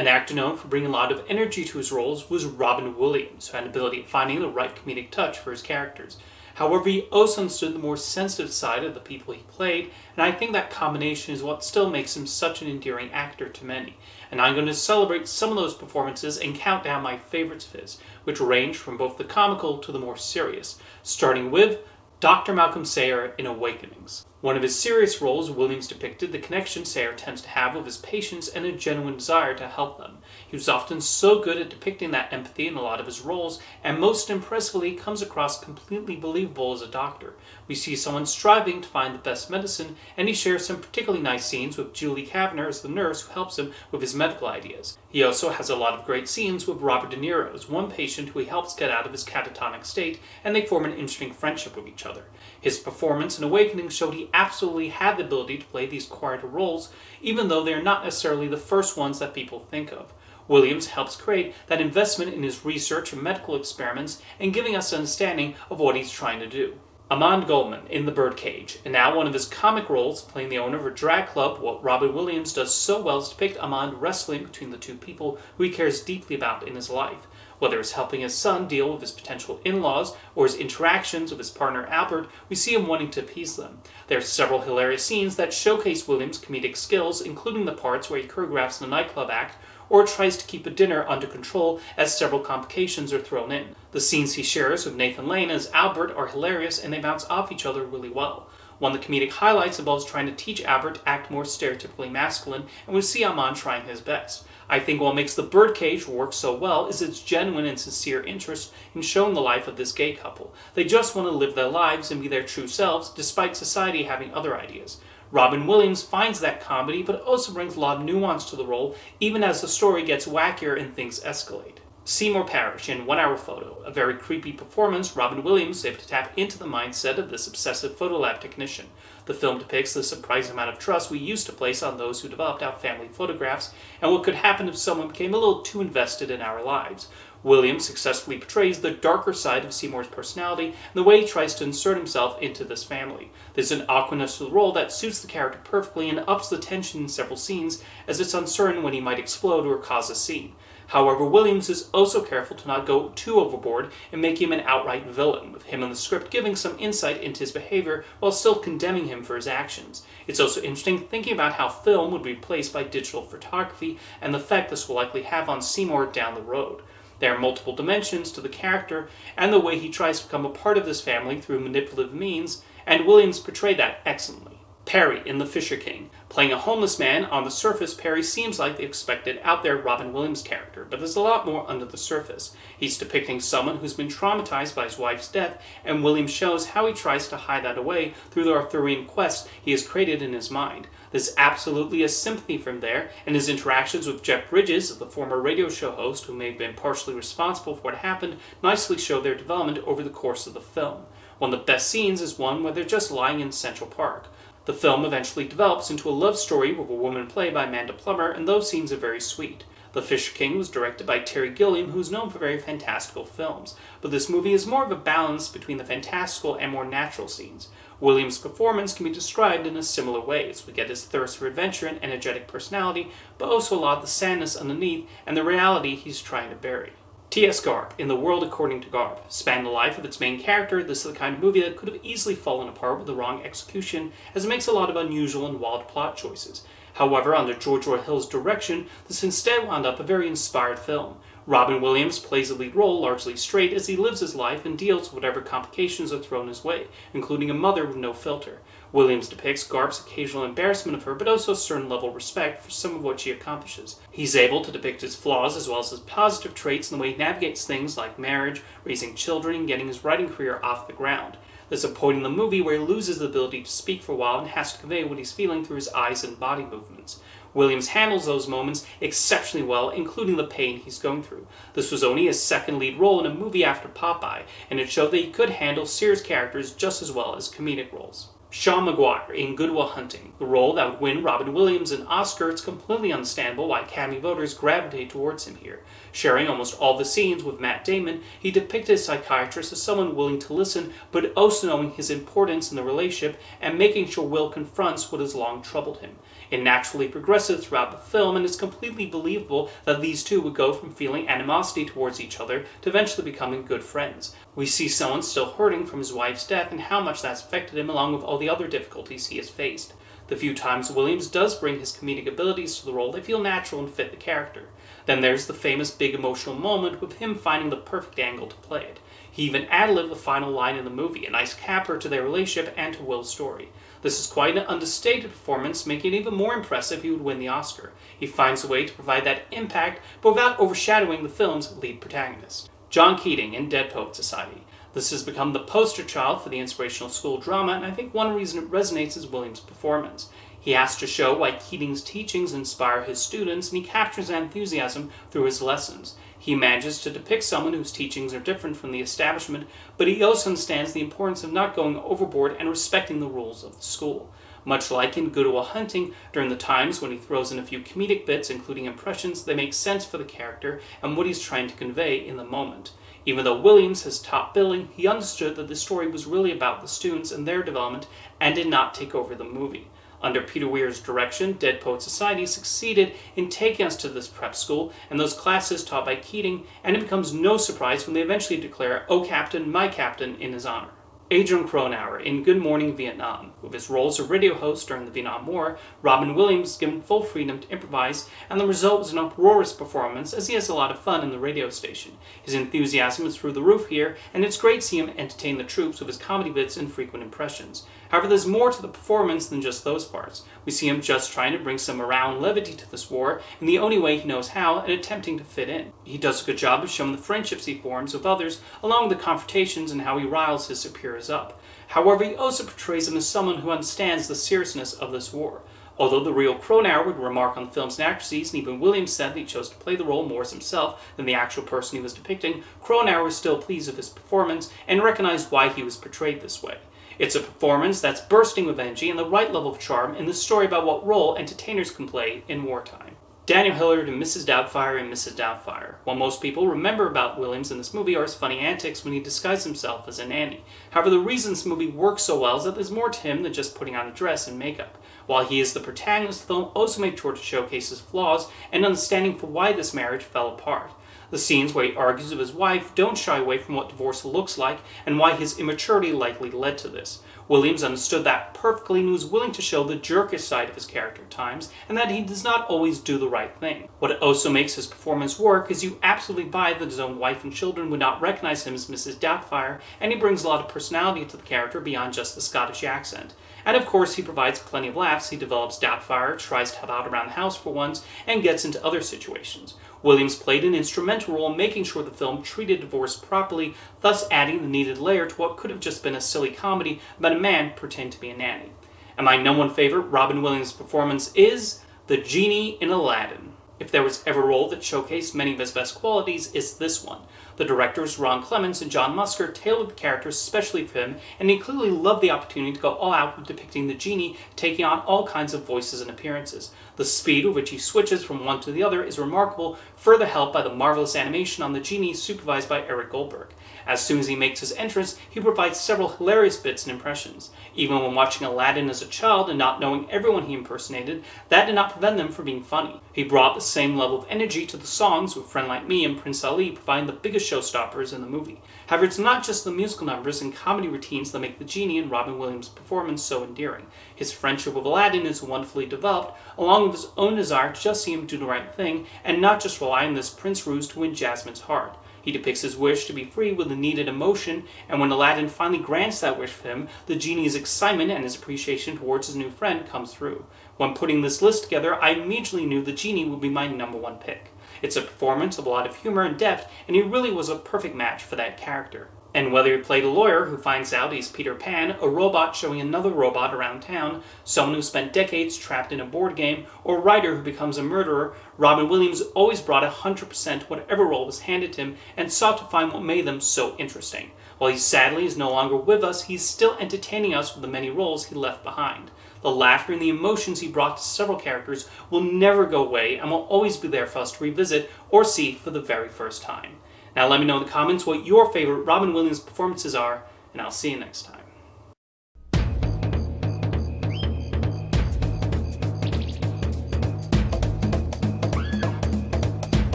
An actor known for bringing a lot of energy to his roles was Robin Williams, who had an ability at finding the right comedic touch for his characters. However, he also understood the more sensitive side of the people he played, and I think that combination is what still makes him such an endearing actor to many. And I'm going to celebrate some of those performances and count down my favorites of his, which range from both the comical to the more serious, starting with Dr. Malcolm Sayer in Awakenings. One of his serious roles, Williams depicted the connection Sayer tends to have with his patients and a genuine desire to help them. He was often so good at depicting that empathy in a lot of his roles, and most impressively comes across completely believable as a doctor. We see someone striving to find the best medicine, and he shares some particularly nice scenes with Julie Kavanagh as the nurse who helps him with his medical ideas. He also has a lot of great scenes with Robert De Niro as one patient who he helps get out of his catatonic state, and they form an interesting friendship with each other. His performance in Awakening showed he absolutely had the ability to play these quieter roles, even though they are not necessarily the first ones that people think of. Williams helps create that investment in his research and medical experiments and giving us an understanding of what he's trying to do. Amand Goldman in The Birdcage, and now one of his comic roles, playing the owner of a drag club. What Robin Williams does so well is depict Amand wrestling between the two people who he cares deeply about in his life. Whether it's helping his son deal with his potential in-laws or his interactions with his partner Albert, we see him wanting to appease them. There are several hilarious scenes that showcase Williams' comedic skills, including the parts where he choreographs the nightclub act or tries to keep a dinner under control as several complications are thrown in. The scenes he shares with Nathan Lane as Albert are hilarious, and they bounce off each other really well. One of the comedic highlights involves trying to teach Albert to act more stereotypically masculine, and we see Amand trying his best. I think what makes The Birdcage work so well is its genuine and sincere interest in showing the life of this gay couple. They just want to live their lives and be their true selves, despite society having other ideas. Robin Williams finds that comedy, but also brings a lot of nuance to the role, even as the story gets wackier and things escalate. Seymour Parrish in 1 Hour Photo, a very creepy performance. Robin Williams is able to tap into the mindset of this obsessive photo lab technician. The film depicts the surprising amount of trust we used to place on those who developed our family photographs, and what could happen if someone became a little too invested in our lives. Williams successfully portrays the darker side of Seymour's personality and the way he tries to insert himself into this family. There's an awkwardness to the role that suits the character perfectly and ups the tension in several scenes, as it's uncertain when he might explode or cause a scene. However, Williams is also careful to not go too overboard and make him an outright villain, with him in the script giving some insight into his behavior while still condemning him for his actions. It's also interesting thinking about how film would be replaced by digital photography and the effect this will likely have on Seymour down the road. There are multiple dimensions to the character and the way he tries to become a part of this family through manipulative means, and Williams portrayed that excellently. Perry in The Fisher King. Playing a homeless man, on the surface, Perry seems like the expected out-there Robin Williams character, but there's a lot more under the surface. He's depicting someone who's been traumatized by his wife's death, and Williams shows how he tries to hide that away through the Arthurian quest he has created in his mind. There's absolutely a sympathy from there, and his interactions with Jeff Bridges, the former radio show host who may have been partially responsible for what happened, nicely show their development over the course of the film. One of the best scenes is one where they're just lying in Central Park. The film eventually develops into a love story with a woman played by Amanda Plummer, and those scenes are very sweet. The Fisher King was directed by Terry Gilliam, who's known for very fantastical films, but this movie is more of a balance between the fantastical and more natural scenes. Williams' performance can be described in a similar way, as we get his thirst for adventure and energetic personality, but also a lot of the sadness underneath and the reality he's trying to bury. T.S. GARP in The World According to GARP. Spanning the life of its main character, this is the kind of movie that could have easily fallen apart with the wrong execution, as it makes a lot of unusual and wild plot choices. However, under George Roy Hill's direction, this instead wound up a very inspired film. Robin Williams plays the lead role largely straight as he lives his life and deals with whatever complications are thrown his way, including a mother with no filter. Williams depicts GARP's occasional embarrassment of her, but also a certain level of respect for some of what she accomplishes. He's able to depict his flaws as well as his positive traits in the way he navigates things like marriage, raising children, and getting his writing career off the ground. There's a point in the movie where he loses the ability to speak for a while and has to convey what he's feeling through his eyes and body movements. Williams handles those moments exceptionally well, including the pain he's going through. This was only his second lead role in a movie after Popeye, and it showed that he could handle serious characters just as well as comedic roles. Sean Maguire in Goodwill Hunting. The role that would win Robin Williams an Oscar, it's completely understandable why Academy voters gravitate towards him here. Sharing almost all the scenes with Matt Damon, he depicted a psychiatrist as someone willing to listen, but also knowing his importance in the relationship and making sure Will confronts what has long troubled him. It naturally progresses throughout the film, and it's completely believable that these two would go from feeling animosity towards each other to eventually becoming good friends. We see someone still hurting from his wife's death and how much that's affected him, along with all the other difficulties he has faced. The few times Williams does bring his comedic abilities to the role, they feel natural and fit the character. Then there's the famous big emotional moment with him finding the perfect angle to play it. He even ad-libbed the final line in the movie, a nice capper to their relationship and to Will's story. This is quite an understated performance, making it even more impressive he would win the Oscar. He finds a way to provide that impact, but without overshadowing the film's lead protagonist. John Keating in Dead Poets Society. This has become the poster child for the inspirational school drama, and I think one reason it resonates is Williams' performance. He has to show why Keating's teachings inspire his students, and he captures that enthusiasm through his lessons. He manages to depict someone whose teachings are different from the establishment, but he also understands the importance of not going overboard and respecting the rules of the school. Much like in Goodwill Hunting, during the times when he throws in a few comedic bits, including impressions, they make sense for the character and what he's trying to convey in the moment. Even though Williams has top billing, he understood that the story was really about the students and their development and did not take over the movie. Under Peter Weir's direction, Dead Poets Society succeeded in taking us to this prep school and those classes taught by Keating, and it becomes no surprise when they eventually declare, "Oh Captain, my Captain," in his honor. Adrian Cronauer in Good Morning Vietnam. With his role as a radio host during the Vietnam War, Robin Williams is given full freedom to improvise, and the result was an uproarious performance as he has a lot of fun in the radio station. His enthusiasm is through the roof here, and it's great to see him entertain the troops with his comedy bits and frequent impressions. However, there's more to the performance than just those parts. We see him just trying to bring some morale and levity to this war in the only way he knows how and attempting to fit in. He does a good job of showing the friendships he forms with others, along with the confrontations and how he riles his superiors up. However, he also portrays him as someone who understands the seriousness of this war. Although the real Cronauer would remark on the film's inaccuracies, and even Williams said that he chose to play the role more as himself than the actual person he was depicting, Cronauer was still pleased with his performance and recognized why he was portrayed this way. It's a performance that's bursting with energy and the right level of charm in the story about what role entertainers can play in wartime. Daniel Hillard in Mrs Doubtfire and Mrs Doubtfire. What most people remember about Williams in this movie are his funny antics when he disguised himself as a nanny. However, the reason this movie works so well is that there's more to him than just putting on a dress and makeup. While he is the protagonist, the film also made sure to showcase his flaws and understanding for why this marriage fell apart. The scenes where he argues with his wife don't shy away from what divorce looks like and why his immaturity likely led to this. Williams understood that perfectly and was willing to show the jerkish side of his character at times, and that he does not always do the right thing. What also makes his performance work is you absolutely buy that his own wife and children would not recognize him as Mrs Doubtfire, and he brings a lot of personality to the character beyond just the Scottish accent. And of course, he provides plenty of laughs. He develops Doubtfire, tries to help out around the house for once, and gets into other situations. Williams played an instrumental role in making sure the film treated divorce properly, thus adding the needed layer to what could have just been a silly comedy about a man pretending to be a nanny. And my number one favorite Robin Williams performance is the genie in Aladdin. If there was ever a role that showcased many of his best qualities, it's this one. The directors Ron Clements and John Musker tailored the character especially for him, and he clearly loved the opportunity to go all out with depicting the genie taking on all kinds of voices and appearances. The speed with which he switches from one to the other is remarkable, further helped by the marvelous animation on the genie supervised by Eric Goldberg. As soon as he makes his entrance, he provides several hilarious bits and impressions. Even when watching Aladdin as a child and not knowing everyone he impersonated, that did not prevent them from being funny. He brought the same level of energy to the songs, with Friend Like Me and Prince Ali providing the biggest showstoppers in the movie. However, it's not just the musical numbers and comedy routines that make the genie and Robin Williams' performance so endearing. His friendship with Aladdin is wonderfully developed, along with his own desire to just see him do the right thing and not just rely on this prince ruse to win Jasmine's heart. He depicts his wish to be free with the needed emotion, and when Aladdin finally grants that wish for him, the genie's excitement and his appreciation towards his new friend comes through. When putting this list together, I immediately knew the genie would be my number one pick. It's a performance of a lot of humor and depth, and he really was a perfect match for that character. And whether he played a lawyer who finds out he's Peter Pan, a robot showing another robot around town, someone who spent decades trapped in a board game, or a writer who becomes a murderer, Robin Williams always brought 100% whatever role was handed to him and sought to find what made them so interesting. While he sadly is no longer with us, he's still entertaining us with the many roles he left behind. The laughter and the emotions he brought to several characters will never go away and will always be there for us to revisit or see for the very first time. Now let me know in the comments what your favorite Robin Williams performances are, and I'll see you next time.